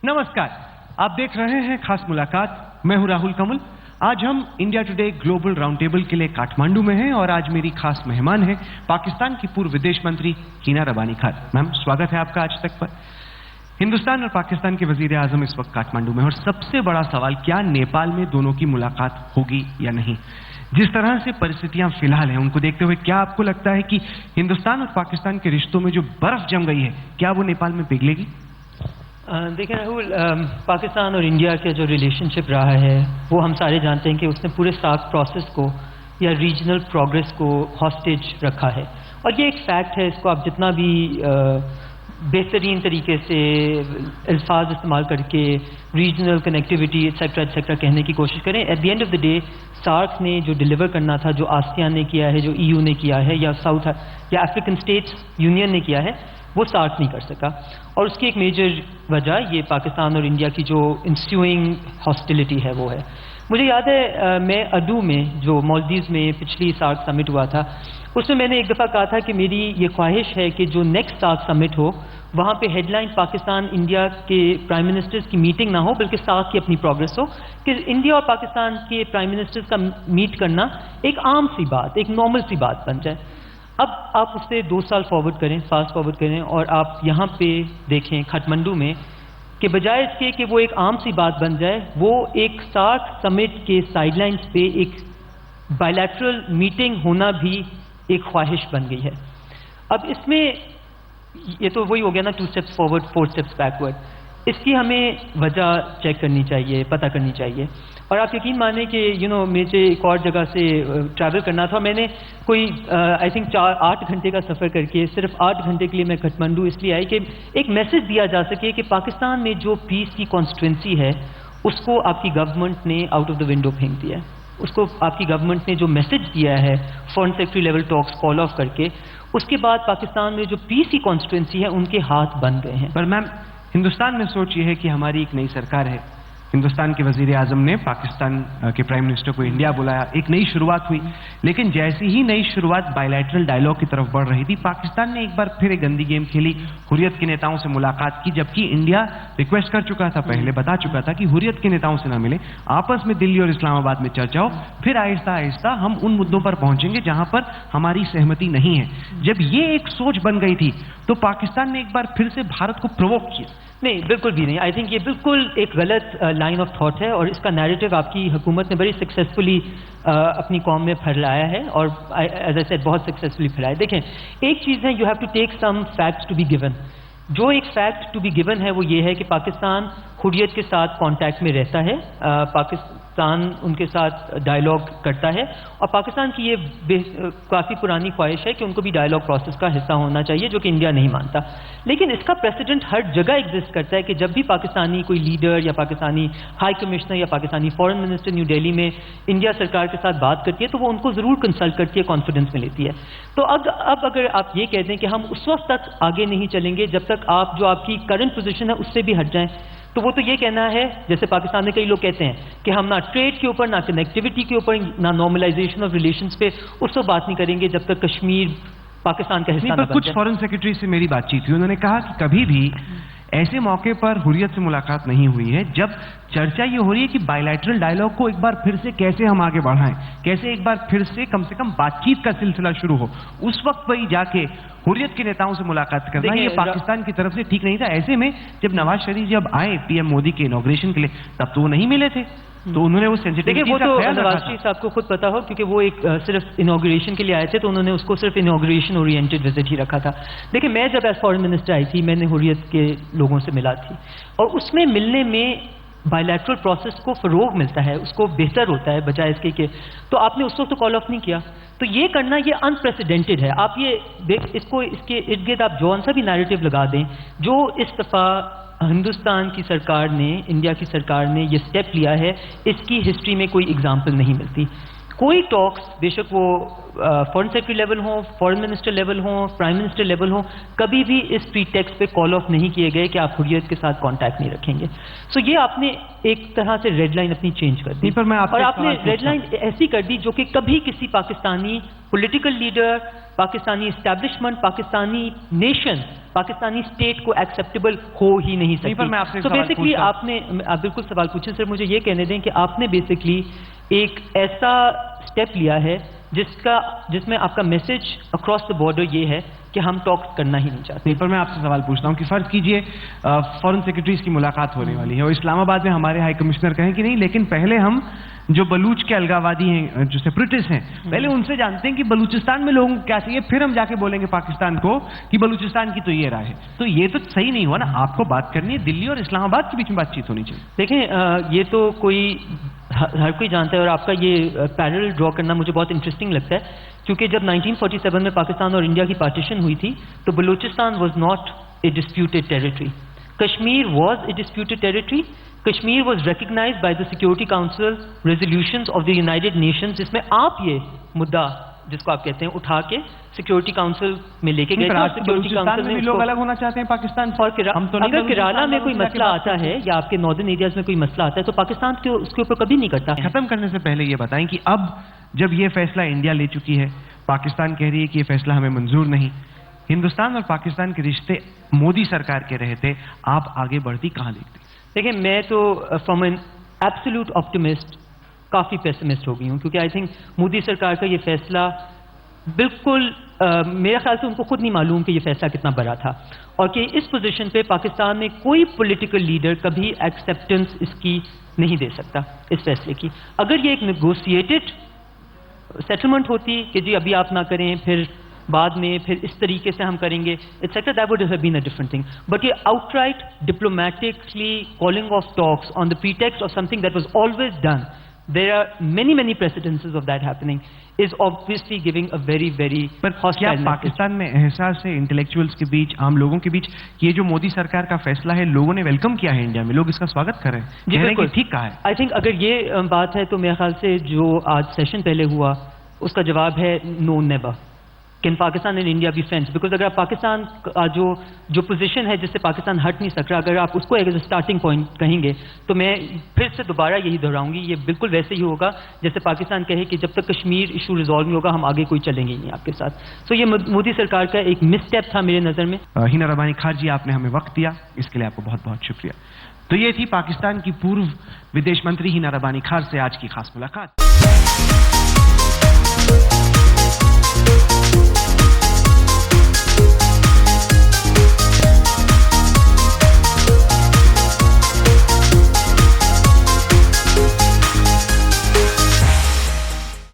नमस्कार, आप देख रहे हैं खास मुलाकात। मैं हूं राहुल कमल। आज हम India today global round table के लिए काठमांडू में हैं और आज मेरी खास मेहमान है पाकिस्तान की पूर्व विदेश मंत्री हिना रबानी खान। मैम, स्वागत है आपका आज तक पर। हिंदुस्तान और पाकिस्तान के वजीर आजम इस वक्त काठमांडू में, और सबसे बड़ा सवाल, क्या नेपाल में दोनों की मुलाकात होगी या नहीं? जिस तरह से परिस्थितियां फिलहाल हैं, उनको देखते हुए क्या आपको लगता है कि हिंदुस्तान और पाकिस्तान के रिश्तों में जो बर्फ जम गई है, क्या वो नेपाल में पिघलेगी? देखिए राहुल, पाकिस्तान और इंडिया का जो रिलेशनशिप रहा है वो हम सारे जानते हैं कि उसने पूरे सार्क प्रोसेस को या रीजनल प्रोग्रेस को हॉस्टेज रखा है, और ये एक फैक्ट है। इसको आप जितना भी बेहतरीन तरीके से अल्फाज इस्तेमाल करके रीजनल कनेक्टिविटी एक्सेट्रा कहने की कोशिश करें, at the end of the day SAARC ने जो डिलीवर करना था, जो आसियान ने किया है, जो EU ने किया है, या साउथ या अफ्रीकन स्टेट्स यूनियन ने किया है, वो सार्क नहीं कर सका। और उसकी एक मेजर वजह ये पाकिस्तान और इंडिया की जो इंस्यूइंग हॉस्टिलिटी है वो है। मुझे याद है मैं अडू में, जो मालदीव्स में पिछली सार्क समिट हुआ था, उसमें मैंने एक दफ़ा कहा था कि मेरी ये ख्वाहिश है कि जो नेक्स्ट सार्क समिट हो वहाँ पे हेडलाइन पाकिस्तान इंडिया के प्राइम मिनिस्टर्स की मीटिंग ना हो, बल्कि सार्क की अपनी प्रोग्रेस हो, कि इंडिया और पाकिस्तान के प्राइम मिनिस्टर्स का मीट करना एक आम सी बात, एक नॉर्मल सी बात बन जाए। अब आप उससे 2 साल फॉरवर्ड करें, फास्ट फॉरवर्ड करें, और आप यहाँ पे देखें काठमांडू में कि बजाय इसके कि वो एक आम सी बात बन जाए, वो एक सार्क समिट के साइडलाइंस पे एक बायलैटरल मीटिंग होना भी एक ख्वाहिश बन गई है। अब इसमें ये तो वही हो गया ना, 2 स्टेप्स फॉरवर्ड 4 स्टेप्स बैकवर्ड। इसकी हमें वजह चेक करनी चाहिए, पता करनी चाहिए। और आप यकीन माने कि मुझे एक और जगह से ट्रैवल करना था। मैंने कोई आई थिंक 8 घंटे का सफ़र करके सिर्फ 8 घंटे के लिए मैं काठमांडू इसलिए आई कि एक मैसेज दिया जा सके कि पाकिस्तान में जो पीस की कॉन्स्टिट्यूंसी है उसको आपकी गवर्नमेंट ने आउट ऑफ द विंडो फेंक दिया है। उसको आपकी गवर्नमेंट ने जो मैसेज दिया है foreign secretary level talks call of करके, उसके बाद पाकिस्तान में जो पीस की कॉन्स्टिट्यूंसी है उनके हाथ बन गए हैं। पर मैम, हिंदुस्तान में सोच ये है कि हमारी एक नई सरकार है। हिंदुस्तान के वजीर आजम ने पाकिस्तान के प्राइम मिनिस्टर को इंडिया बुलाया, एक नई शुरुआत हुई। लेकिन जैसी ही नई शुरुआत बायलैटरल डायलॉग की तरफ बढ़ रही थी, पाकिस्तान ने एक बार फिर एक गंदी गेम खेली, हुर्रियत के नेताओं से मुलाकात की, जबकि इंडिया रिक्वेस्ट कर चुका था, पहले बता चुका था कि हुर्रियत के नेताओं से ना मिले, आपस में दिल्ली और इस्लामाबाद में चर्चा हो, फिर आहिस्ता आहिस्ता हम उन मुद्दों पर पहुंचेंगे जहां पर हमारी सहमति नहीं है। जब ये एक सोच बन गई थी तो पाकिस्तान ने एक बार फिर से भारत को प्रोवोक किया। नहीं, बिल्कुल भी नहीं। आई थिंक ये बिल्कुल एक गलत लाइन ऑफ थॉट है, और इसका नैरेटिव आपकी हुकूमत ने बड़ी सक्सेसफुली अपनी कौम में फैलाया है, और एज आई सेड बहुत सक्सेसफुली फैलाया। देखें, एक चीज़ है, you have to take some facts to be given. जो एक फैक्ट टू बी गिवन है वो ये है कि पाकिस्तान हुर्रियत के साथ कांटेक्ट में रहता है, पाकिस्तान उनके साथ डायलॉग करता है, और पाकिस्तान की ये काफ़ी पुरानी ख्वाहिश है कि उनको भी डायलॉग प्रोसेस का हिस्सा होना चाहिए, जो कि इंडिया नहीं मानता। लेकिन इसका प्रेसिडेंट हर जगह एग्जिस्ट करता है कि जब भी पाकिस्तानी कोई लीडर या पाकिस्तानी हाई कमिश्नर या Pakistani foreign minister new Delhi में इंडिया सरकार के साथ बात करती है तो वो उनको ज़रूर कंसल्ट करती है, कॉन्फिडेंस में लेती है। तो अब अगर आप ये कह दें कि हम उस वक्त तक आगे नहीं चलेंगे जब तक आप जो आपकी करंट पोजीशन है उससे भी हट जाएं, तो वो तो ये कहना है, जैसे पाकिस्तान में कई लोग कहते हैं कि हम ना ट्रेड के ऊपर, ना कनेक्टिविटी के ऊपर, ना नॉर्मलाइजेशन ऑफ रिलेशंस पे उस वक्त बात नहीं करेंगे जब तक कश्मीर पाकिस्तान का हिस्सा ना बन जाए। कुछ फॉरेन सेक्रेटरी से मेरी बातचीत हुई, उन्होंने कहा कि कभी भी ऐसे मौके पर हुर्रियत से मुलाकात नहीं हुई है जब चर्चा ये हो रही है कि बायलैटरल डायलॉग को एक बार फिर से कैसे हम आगे बढ़ाएं, कैसे एक बार फिर से कम बातचीत का सिलसिला शुरू हो। उस वक्त वही जाके हुर्रियत के नेताओं से मुलाकात करना ये पाकिस्तान की तरफ से ठीक नहीं था। ऐसे में जब नवाज शरीफ जब आए पीएम मोदी के इनॉग्रेशन के लिए, तब तो वो नहीं मिले थे, तो उन्होंने वो सेंसिटिविटी वो तो नवाज शरीफ साहब को खुद पता हो, क्योंकि वो एक सिर्फ इनॉग्रेशन के लिए आए थे, तो उन्होंने उसको सिर्फ इनॉग्रेशन ओरिएंटेड विजिट ही रखा था। देखिए, मैं जब एज फॉरेन मिनिस्टर आई थी, मैंने हुर्रियत के लोगों से मिला थी, और उसमें मिलने में बायलैटरल प्रोसेस को फरोग मिलता है, उसको बेहतर होता है बजाय इसके कि तो आपने उस वक्त तो कॉल ऑफ नहीं किया। तो ये करना ये अनप्रेसिडेंटेड है। आप ये इसको इसके इर्द गिर्द आप जौन सा भी नैरेटिव लगा दें, जो इस दफ़ा हिंदुस्तान की सरकार ने, इंडिया की सरकार ने ये स्टेप लिया है, इसकी हिस्ट्री में कोई एग्जाम्पल नहीं मिलती। कोई टॉक्स, बेशक वो फॉरेन सेक्रेटरी लेवल हो, फॉरेन मिनिस्टर लेवल हो, प्राइम मिनिस्टर लेवल हो, कभी भी इस प्रीटेक्स्ट पे कॉल ऑफ नहीं किए गए कि आप हुर्रियत के साथ कांटेक्ट नहीं रखेंगे। सो ये आपने एक तरह से रेड लाइन अपनी चेंज कर दी, पर मैं और आपने रेड लाइन ऐसी कर दी जो कि कभी किसी Pakistani political leader, Pakistani establishment, Pakistani nation, Pakistani state کو ایکسیپٹیبل ہو ہی نہیں سکتی. پر میں آپ سے تو بیسکلی آپ بالکل سوال پوچھیں سر، مجھے یہ کہنے دیں کہ آپ نے بیسکلی ایک ایسا اسٹیپ لیا ہے جس میں آپ کا میسج اکراس دا بارڈر یہ ہے کہ ہم ٹاک کرنا ہی نہیں چاہتے. پر میں آپ سے سوال پوچھتا ہوں کہ فرض کیجئے فارن سیکرٹریز کی ملاقات ہونے والی ہے اور اسلام آباد میں ہمارے ہائی کمشنر کہیں کہ نہیں، لیکن پہلے ہم جو بلوچ کے الگاوادی ہیں، جو سیپریٹسٹ ہیں، پہلے ان سے جانتے ہیں کہ بلوچستان میں لوگوں کو کیا چاہیے، پھر ہم جا کے بولیں گے پاکستان کو کہ بلوچستان کی تو یہ رائے ہے. تو یہ تو صحیح نہیں ہوا نا. آپ کو بات کرنی ہے دلی اور اسلام آباد کے بیچ میں بات چیت ہونی چاہیے. دیکھیں یہ تو ہر کوئی جانتا ہے، اور آپ کا یہ پیرل ڈرا کرنا مجھے بہت انٹرسٹنگ لگتا ہے، کیونکہ جب 1947 میں پاکستان اور انڈیا کی پارٹیشن ہوئی تھی تو Balochistan was not a disputed territory. Kashmir was a disputed territory. Kashmir was recognised by the security council resolutions of the united nations, جس میں آپ یہ مدعا جس کو آپ کہتے ہیں اٹھا کے سیکورٹی کاؤنسل میں لے کے گئے تھے. سیکورٹی کاؤنسل میں لوگ الگ ہونا چاہتے ہیں پاکستان سے. اور اگر کیرالہ میں کوئی مسئلہ آتا ہے یا آپ کے ناردرن ایریاز میں کوئی مسئلہ آتا ہے تو پاکستان اس کے اوپر کبھی نہیں کرتا. ختم کرنے سے پہلے یہ بتائیں کہ اب جب یہ فیصلہ انڈیا لے چکی ہے، پاکستان کہہ رہی ہے کہ یہ فیصلہ ہمیں منظور نہیں، ہندوستان اور پاکستان کے رشتے مودی سرکار کے رہتے آپ آگے بڑھتی کہاں دیکھتی؟ دیکھیں میں تو فرام این ایبسولوٹ آپٹمسٹ کافی پیسمسٹ ہو گئی ہوں، کیونکہ آئی تھنک مودی سرکار کا یہ فیصلہ بالکل میرے خیال سے ان کو خود نہیں معلوم کہ یہ فیصلہ کتنا بڑا تھا، اور کہ اس پوزیشن پہ پاکستان میں کوئی پولیٹیکل لیڈر کبھی ایکسیپٹنس اس کی نہیں دے سکتا اس فیصلے کی. اگر یہ ایک نیگوسیٹڈ سیٹلمنٹ ہوتی کہ جی ابھی آپ نہ کریں، پھر بعد میں پھر اس طریقے سے ہم کریں گے et cetera, that would have been a different thing. But یہ outright diplomatically calling off talks on the pretext of something that was always done, there are many precedences of that happening, is obviously giving a very hostile کیا message. Pakistan میں احساس ہے intellectuals کے بیچ، عام لوگوں کے بیچ، کہ یہ جو مودی سرکار کا فیصلہ ہے لوگوں نے ویلکم کیا ہے، انڈیا میں لوگ اس کا سواگت کر رہے ہیں، جی بالکل ٹھیک کہا ہے؟ آئی تھنک اگر یہ بات ہے تو میرے خیال سے جو آج سیشن پہلے ہوا اس کا جواب ہے no never. Can Pakistan and India be friends? Because اگر آپ پاکستان جو پوزیشن ہے جس سے پاکستان ہٹ نہیں سک رہا، اگر آپ اس کو ایز اے اسٹارٹنگ پوائنٹ کہیں گے تو میں پھر سے دوبارہ یہی دہراؤں گی، یہ بالکل ویسے ہی ہوگا جیسے پاکستان کہے کہ جب تک کشمیر ایشو ریزالو نہیں ہوگا ہم آگے کوئی چلیں گے نہیں آپ کے ساتھ. سو یہ مودی سرکار کا ایک مس اسٹیپ تھا میرے نظر میں. ہینا ربانی خار جی، آپ نے ہمیں وقت دیا، اس کے لیے آپ کو بہت بہت شکریہ. تو یہ تھی پاکستان کی پورو ودیش منتری ہینا ربانی خار سے آج کی خاص ملاقات.